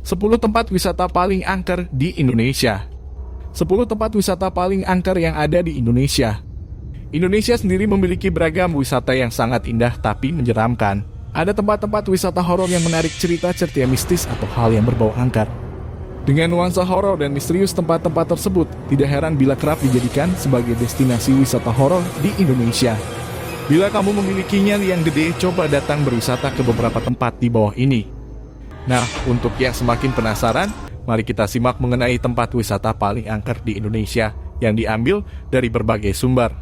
10 tempat wisata paling angker di Indonesia. 10 tempat wisata paling angker yang ada di Indonesia. Indonesia sendiri memiliki beragam wisata yang sangat indah tapi menyeramkan. Ada tempat-tempat wisata horor yang menarik cerita-cerita mistis atau hal yang berbau angker. Dengan nuansa horor dan misterius tempat-tempat tersebut, tidak heran bila kerap dijadikan sebagai destinasi wisata horor di Indonesia. Bila kamu memiliki nyali yang gede, coba datang berwisata ke beberapa tempat di bawah ini. Nah, untuk yang semakin penasaran, mari kita simak mengenai tempat wisata paling angker di Indonesia yang diambil dari berbagai sumber.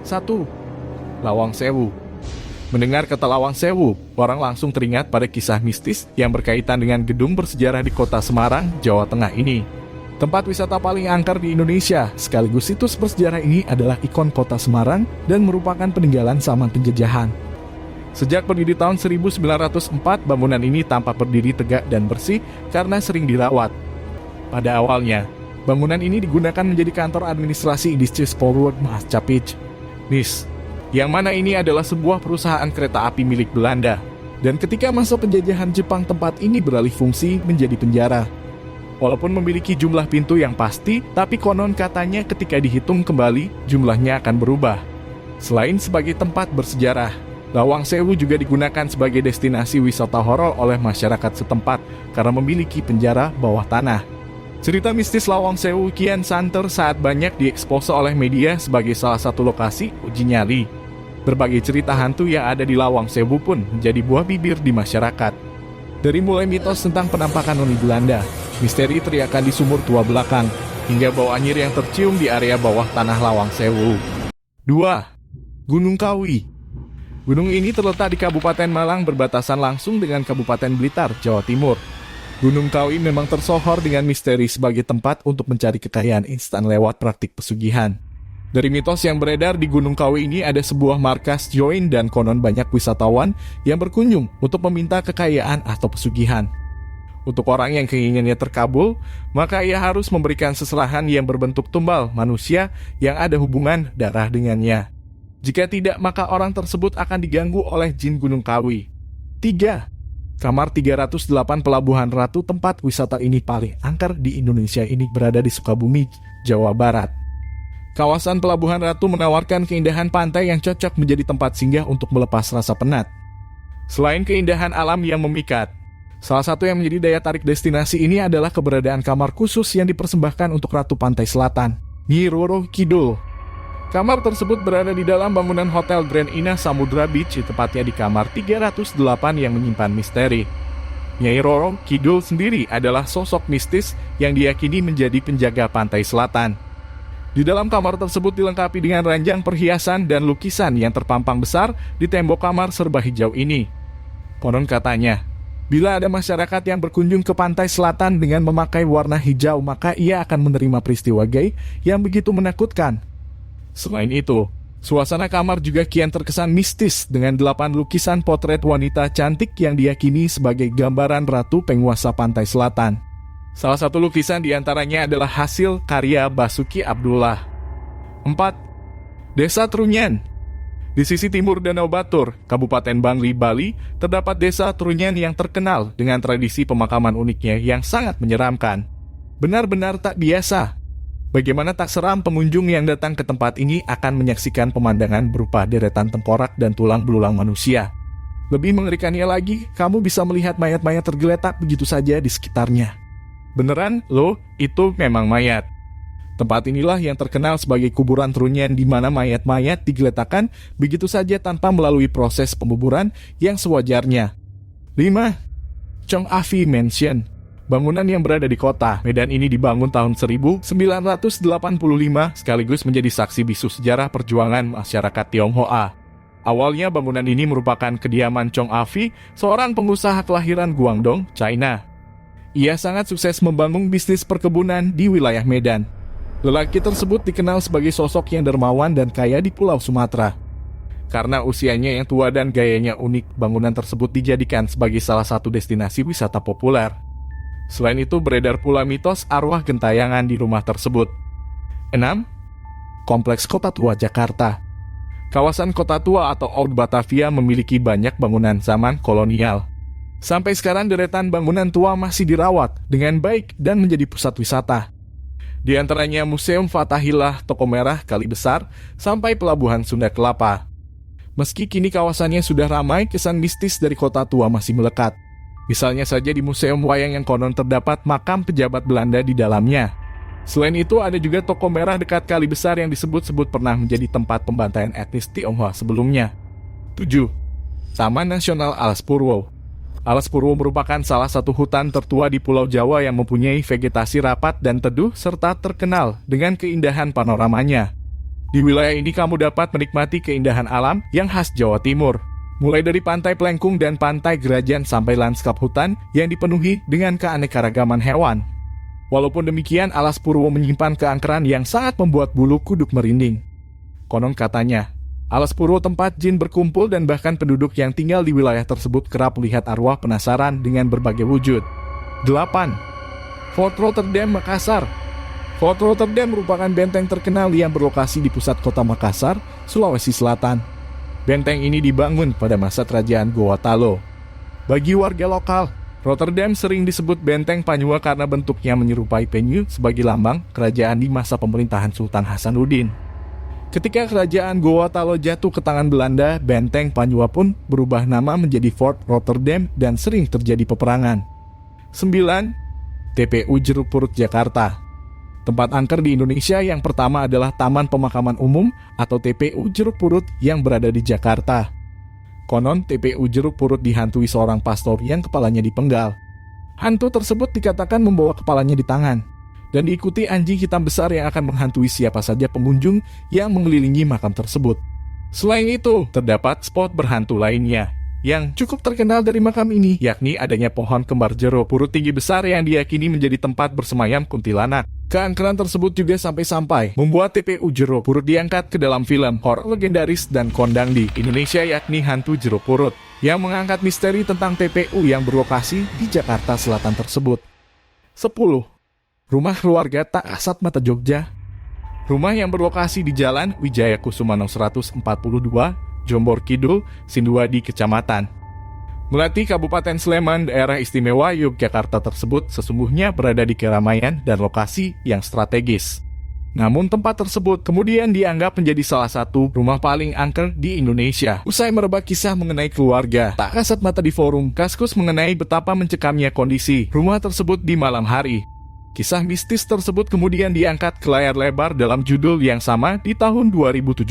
1. Lawang Sewu. Mendengar kata Lawang Sewu, orang langsung teringat pada kisah mistis yang berkaitan dengan gedung bersejarah di kota Semarang, Jawa Tengah ini. Tempat wisata paling angker di Indonesia, sekaligus situs bersejarah ini adalah ikon kota Semarang dan merupakan peninggalan zaman penjajahan. Sejak berdiri tahun 1904, bangunan ini tampak berdiri tegak dan bersih karena sering dirawat. Pada awalnya, bangunan ini digunakan menjadi kantor administrasi Industri Spoorweg Maatschappij, NIS, yang mana ini adalah sebuah perusahaan kereta api milik Belanda. Dan ketika masa penjajahan Jepang, tempat ini beralih fungsi menjadi penjara. Walaupun memiliki jumlah pintu yang pasti, tapi konon katanya ketika dihitung kembali, jumlahnya akan berubah. Selain sebagai tempat bersejarah, Lawang Sewu juga digunakan sebagai destinasi wisata horor oleh masyarakat setempat karena memiliki penjara bawah tanah. Cerita mistis Lawang Sewu kian santer saat banyak diekspos oleh media sebagai salah satu lokasi uji nyali. Berbagai cerita hantu yang ada di Lawang Sewu pun menjadi buah bibir di masyarakat. Dari mulai mitos tentang penampakan noni Belanda, misteri teriakan di sumur tua belakang, hingga bau anyir yang tercium di area bawah tanah Lawang Sewu. 2. Gunung Kawi. Gunung ini terletak di Kabupaten Malang berbatasan langsung dengan Kabupaten Blitar, Jawa Timur. Gunung Kawi memang tersohor dengan misteri sebagai tempat untuk mencari kekayaan instan lewat praktik pesugihan. Dari mitos yang beredar di Gunung Kawi ini ada sebuah markas join dan konon banyak wisatawan yang berkunjung untuk meminta kekayaan atau pesugihan. Untuk orang yang keinginannya terkabul, maka ia harus memberikan seserahan yang berbentuk tumbal manusia yang ada hubungan darah dengannya. Jika tidak, maka orang tersebut akan diganggu oleh jin Gunung Kawi. 3. Kamar 308 Pelabuhan Ratu. Tempat wisata ini paling angker di Indonesia ini berada di Sukabumi, Jawa Barat. Kawasan Pelabuhan Ratu menawarkan keindahan pantai yang cocok menjadi tempat singgah untuk melepas rasa penat. Selain keindahan alam yang memikat, salah satu yang menjadi daya tarik destinasi ini adalah keberadaan kamar khusus yang dipersembahkan untuk Ratu Pantai Selatan, Nyi Roro Kidul. Kamar tersebut berada di dalam bangunan Hotel Grand Indah Samudra Beach, tepatnya di kamar 308 yang menyimpan misteri. Nyai Roro Kidul sendiri adalah sosok mistis yang diyakini menjadi penjaga pantai selatan. Di dalam kamar tersebut dilengkapi dengan ranjang perhiasan dan lukisan yang terpampang besar di tembok kamar serba hijau ini. Konon katanya, bila ada masyarakat yang berkunjung ke pantai selatan dengan memakai warna hijau, maka ia akan menerima peristiwa gaib yang begitu menakutkan. Selain itu, suasana kamar juga kian terkesan mistis dengan 8 lukisan potret wanita cantik yang diyakini sebagai gambaran ratu penguasa pantai selatan. Salah satu lukisan diantaranya adalah hasil karya Basuki Abdullah. 4. Desa Trunyan. Di sisi timur Danau Batur, Kabupaten Bangli, Bali, terdapat desa Trunyan yang terkenal dengan tradisi pemakaman uniknya yang sangat menyeramkan. Benar-benar tak biasa. Bagaimana tak seram pengunjung yang datang ke tempat ini akan menyaksikan pemandangan berupa deretan tengkorak dan tulang belulang manusia. Lebih mengerikannya lagi, kamu bisa melihat mayat-mayat tergeletak begitu saja di sekitarnya. Beneran, loh, itu memang mayat. Tempat inilah yang terkenal sebagai kuburan Trunyan di mana mayat-mayat digeletakkan begitu saja tanpa melalui proses pembuburan yang sewajarnya. 5. Chong Afi Mansion. Bangunan yang berada di kota Medan ini dibangun tahun 1985 sekaligus menjadi saksi bisu sejarah perjuangan masyarakat Tionghoa. Awalnya bangunan ini merupakan kediaman Chong Afi, seorang pengusaha kelahiran Guangdong, China. Ia sangat sukses membangun bisnis perkebunan di wilayah Medan. Lelaki tersebut dikenal sebagai sosok yang dermawan dan kaya di Pulau Sumatera. Karena usianya yang tua dan gayanya unik, bangunan tersebut dijadikan sebagai salah satu destinasi wisata populer. Selain itu, beredar pula mitos arwah gentayangan di rumah tersebut. 6. Kompleks Kota Tua Jakarta. Kawasan Kota Tua atau Old Batavia memiliki banyak bangunan zaman kolonial. Sampai sekarang deretan bangunan tua masih dirawat dengan baik dan menjadi pusat wisata. Di antaranya Museum Fathahillah Toko Merah Kali Besar sampai Pelabuhan Sunda Kelapa. Meski kini kawasannya sudah ramai, kesan mistis dari kota tua masih melekat. Misalnya saja di Museum Wayang yang konon terdapat makam pejabat Belanda di dalamnya. Selain itu, ada juga toko merah dekat Kali Besar yang disebut-sebut pernah menjadi tempat pembantaian etnis Tionghoa sebelumnya. 7. Taman Nasional Alas Purwo. Alas Purwo merupakan salah satu hutan tertua di Pulau Jawa yang mempunyai vegetasi rapat dan teduh serta terkenal dengan keindahan panoramanya. Di wilayah ini kamu dapat menikmati keindahan alam yang khas Jawa Timur. Mulai dari Pantai Plengkung dan Pantai Gerajan sampai lanskap hutan yang dipenuhi dengan keanekaragaman hewan. Walaupun demikian, Alas Purwo menyimpan keangkeran yang sangat membuat bulu kuduk merinding. Konon katanya, Alas Purwo tempat jin berkumpul dan bahkan penduduk yang tinggal di wilayah tersebut kerap melihat arwah penasaran dengan berbagai wujud. 8. Fort Rotterdam, Makassar. Fort Rotterdam merupakan benteng terkenal yang berlokasi di pusat kota Makassar, Sulawesi Selatan. Benteng ini dibangun pada masa kerajaan Goa Talo. Bagi warga lokal, Rotterdam sering disebut Benteng Panyua karena bentuknya menyerupai penyu sebagai lambang kerajaan di masa pemerintahan Sultan Hasanuddin. Ketika kerajaan Goa Talo jatuh ke tangan Belanda, Benteng Panyua pun berubah nama menjadi Fort Rotterdam dan sering terjadi peperangan. 9. TPU Jeruk Purut Jakarta. Tempat angker di Indonesia yang pertama adalah Taman Pemakaman Umum atau TPU Jeruk Purut yang berada di Jakarta. Konon TPU Jeruk Purut dihantui seorang pastor yang kepalanya dipenggal. Hantu tersebut dikatakan membawa kepalanya di tangan dan diikuti anjing hitam besar yang akan menghantui siapa saja pengunjung yang mengelilingi makam tersebut. Selain itu, terdapat spot berhantu lainnya yang cukup terkenal dari makam ini, yakni adanya pohon kembar jeruk purut tinggi besar yang diyakini menjadi tempat bersemayam kuntilanak. Keangkeran tersebut juga sampai-sampai membuat TPU Jeruk Purut diangkat ke dalam film horor legendaris dan kondang di Indonesia, yakni Hantu Jeruk Purut, yang mengangkat misteri tentang TPU yang berlokasi di Jakarta Selatan tersebut. 10. Rumah Keluarga Tak Kasat Mata Jogja. Rumah yang berlokasi di Jalan Wijaya Kusumano 142, Jombor Kidul, Sinduadi, Kecamatan Melati, Kabupaten Sleman, Daerah Istimewa Yogyakarta tersebut sesungguhnya berada di keramaian dan lokasi yang strategis. Namun tempat tersebut kemudian dianggap menjadi salah satu rumah paling angker di Indonesia. Usai merebak kisah mengenai keluarga tak kasat mata di forum Kaskus mengenai betapa mencekamnya kondisi rumah tersebut di malam hari. Kisah mistis tersebut kemudian diangkat ke layar lebar dalam judul yang sama di tahun 2017.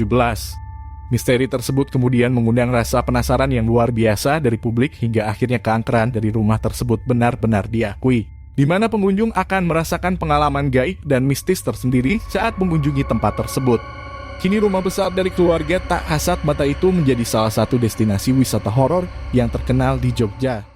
Misteri tersebut kemudian mengundang rasa penasaran yang luar biasa dari publik hingga akhirnya keangkeran dari rumah tersebut benar-benar diakui, di mana pengunjung akan merasakan pengalaman gaib dan mistis tersendiri saat mengunjungi tempat tersebut. Kini rumah besar dari keluarga tak kasat mata itu menjadi salah satu destinasi wisata horor yang terkenal di Jogja.